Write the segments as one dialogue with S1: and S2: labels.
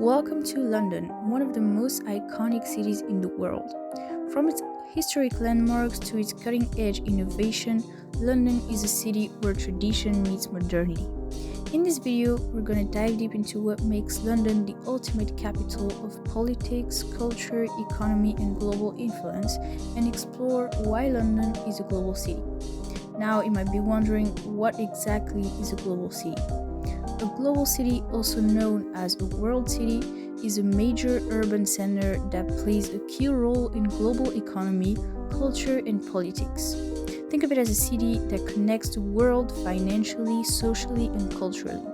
S1: Welcome to London, one of the most iconic cities in the world. From its historic landmarks to its cutting edge innovation, London is a city where tradition meets modernity. In this video, we're going to dive deep into what makes London the ultimate capital of politics, culture, economy, and global influence, and explore why London is a global city. Now, you might be wondering, what exactly is a global city? A global city, also known as a world city, is a major urban center that plays a key role in global economy, culture, and politics. Think of it as a city that connects the world financially, socially, and culturally.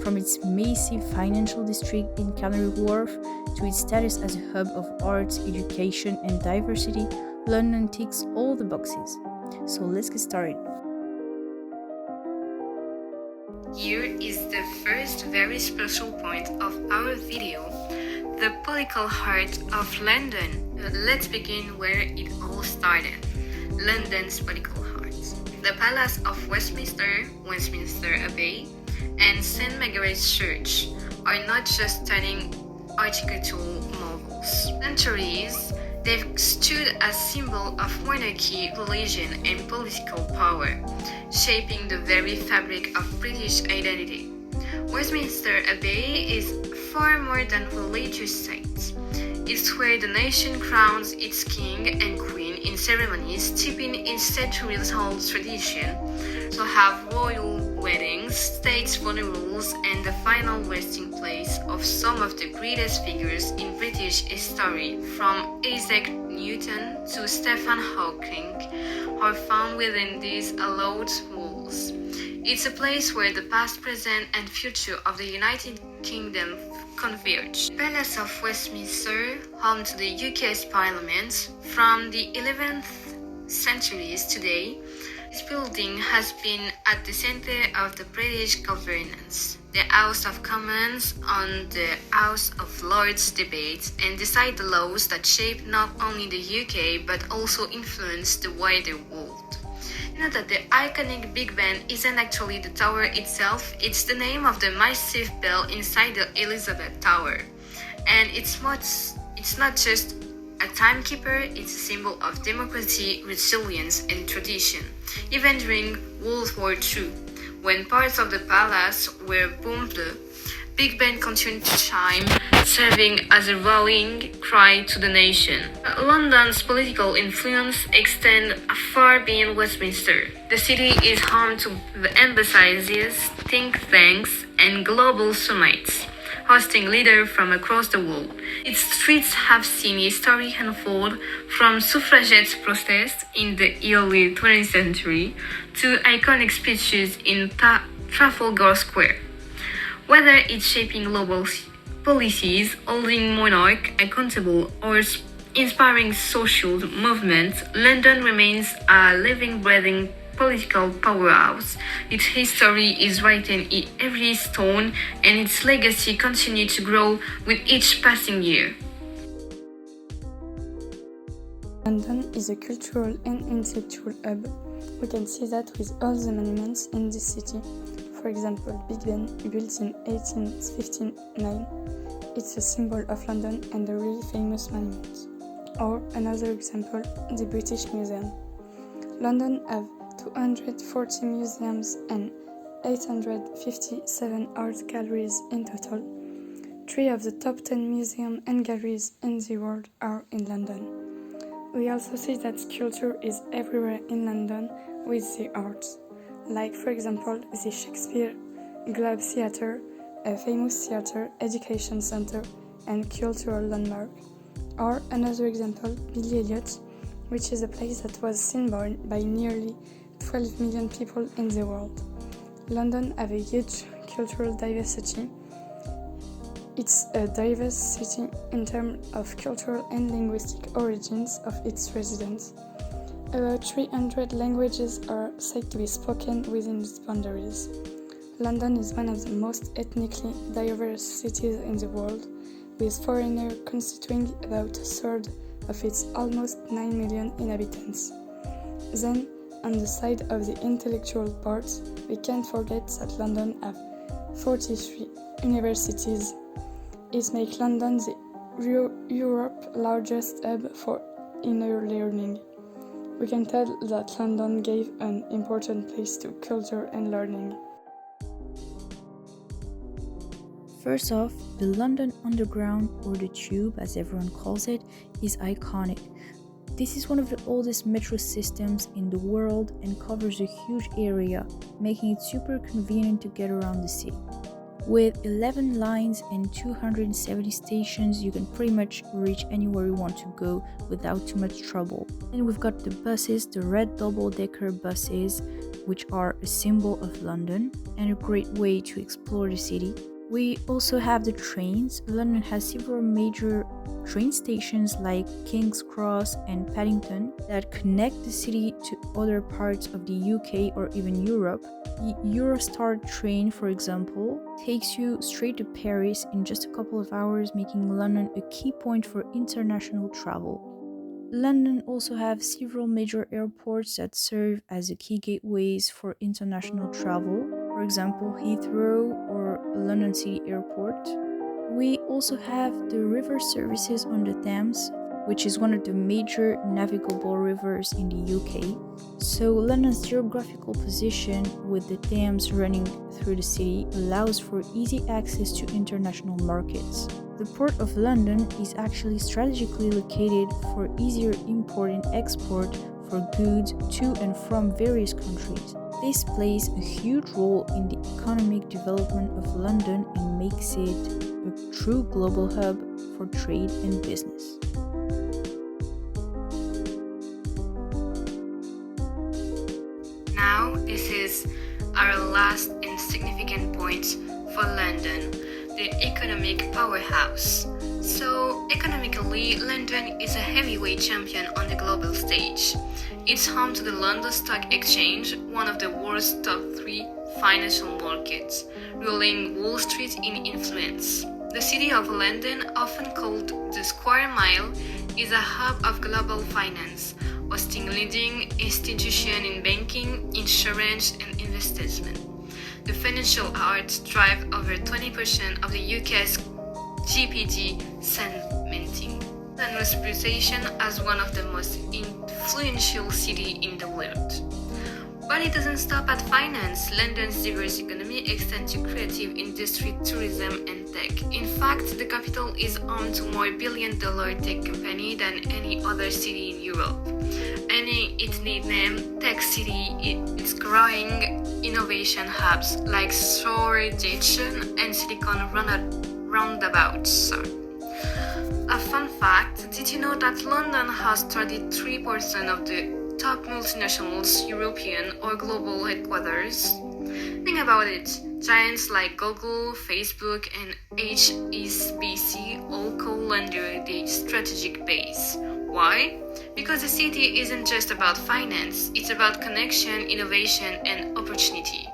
S1: From its massive financial district in Canary Wharf to its status as a hub of arts, education, and diversity, London ticks all the boxes. So let's get started.
S2: Here is the first very special point of our video, the political heart of London. Let's begin where it all started, London's political heart. The Palace of Westminster, Westminster Abbey, and St. Margaret's Church are not just stunning architectural marvels. Centuries, they've stood as symbol of monarchy, religion, and political power, shaping the very fabric of British identity. Westminster Abbey is far more than religious site. It's where the nation crowns its king and queen in ceremonies steeping in centuries-old tradition, to have royal weddings, state funerals, and the final resting place of some of the greatest figures in British history, from Isaac Newton to Stephen Hawking, are found within these hallowed walls. It's a place where the past, present, and future of the United Kingdom converge. The Palace of Westminster, home to the UK's Parliament, from the 11th centuries today, this building has been at the center of the British governance. The House of Commons on the House of Lords debate and decide the laws that shape not only the UK but also influence the wider world. Note that the iconic Big Ben isn't actually the tower itself, it's the name of the massive bell inside the Elizabeth Tower. And it's not just a timekeeper, it's a symbol of democracy, resilience, and tradition. Even during World War II, when parts of the palace were bombed, Big Ben continued to chime, serving as a rallying cry to the nation. London's political influence extends far beyond Westminster. The city is home to the embassies, think tanks, and global summits, hosting leaders from across the world. Its streets have seen history unfold, from suffragette protests in the early 20th century to iconic speeches in Trafalgar Square. Whether it's shaping global policies, holding monarchs accountable, or inspiring social movements, London remains a living, breathing political powerhouse. Its history is written in every stone, and its legacy continues to grow with each passing year.
S3: London is a cultural and intellectual hub. We can see that with all the monuments in this city. For example, Big Ben, built in 1859, it's a symbol of London and a really famous monument. Or another example, the British Museum. London have 240 museums and 857 art galleries in total. 3 of the top 10 museums and galleries in the world are in London. We also see that culture is everywhere in London with the arts, like for example the Shakespeare Globe Theatre, a famous theatre, education center, and cultural landmark. Or another example, Billy Elliot, which is a place that was seen by nearly 12 million people in the world. London has a huge cultural diversity. It's a diverse city in terms of cultural and linguistic origins of its residents. About 300 languages are said to be spoken within its boundaries. London is one of the most ethnically diverse cities in the world, with foreigners constituting about a third of its almost 9 million inhabitants. Then, on the side of the intellectual part, we can't forget that London has 43 universities, It makes London the Europe's largest hub for inner learning. We can tell that London gave an important place to culture and learning.
S1: First off, the London Underground, or the Tube as everyone calls it, is iconic. This is one of the oldest metro systems in the world and covers a huge area, making it super convenient to get around the city. With 11 lines and 270 stations, you can pretty much reach anywhere you want to go without too much trouble. And we've got the buses, the red double-decker buses, which are a symbol of London and a great way to explore the city. We also have the trains. London has several major train stations like King's Cross and Paddington that connect the city to other parts of the UK or even Europe. The Eurostar train, for example, takes you straight to Paris in just a couple of hours, making London a key point for international travel. London also has several major airports that serve as the key gateways for international travel. For example, Heathrow or London City Airport. We also have the river services on the Thames, which is one of the major navigable rivers in the UK. So London's geographical position with the Thames running through the city allows for easy access to international markets. The Port of London is actually strategically located for easier import and export for goods to and from various countries. This plays a huge role in the economic development of London and makes it a true global hub for trade and business.
S2: Now, this is our last and significant point for London, the economic powerhouse. So, economically, London is a heavyweight champion on the global stage. It's home to the London Stock Exchange, one of the world's top 3 financial markets, ruling Wall Street in influence. The city of London, often called the Square Mile, is a hub of global finance, hosting leading institutions in banking, insurance, and investment. The financial arts drive over 20% of the UK's GDP, cementing London's reputation as one of the most influential cities in the world. But it doesn't stop at finance. London's diverse economy extends to creative industry, tourism, and tech. In fact, the capital is home to more billion-dollar tech company than any other city in Europe. And its nickname, Tech City, it's growing innovation hubs like Shoreditch and Silicon roundabouts. A fun fact, did you know that London has 33% of the top multinationals, European or global headquarters? Think about it. Giants like Google, Facebook, and HSBC all call London the strategic base. Why? Because the city isn't just about finance, it's about connection, innovation, and opportunity.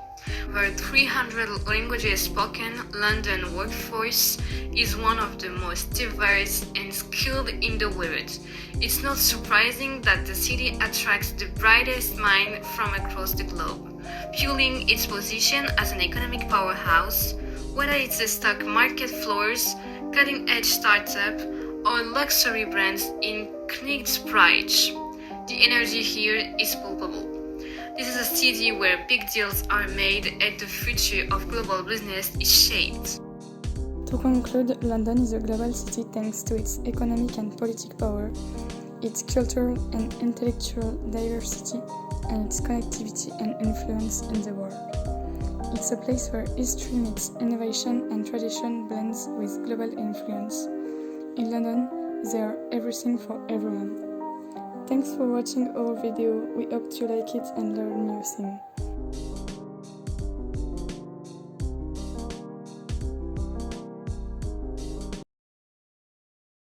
S2: With 300 languages spoken, London workforce is one of the most diverse and skilled in the world. It's not surprising that the city attracts the brightest minds from across the globe, fueling its position as an economic powerhouse, whether it's the stock market floors, cutting-edge startup, or luxury brands in Knightsbridge. The energy here is palpable. This is a city where big deals are made and the future of global business is shaped.
S3: To conclude, London is a global city thanks to its economic and political power, its cultural and intellectual diversity, and its connectivity and influence in the world. It's a place where history meets innovation and tradition blends with global influence. In London, there are everything for everyone. Thanks for watching our video, we hope you like it and learn new things.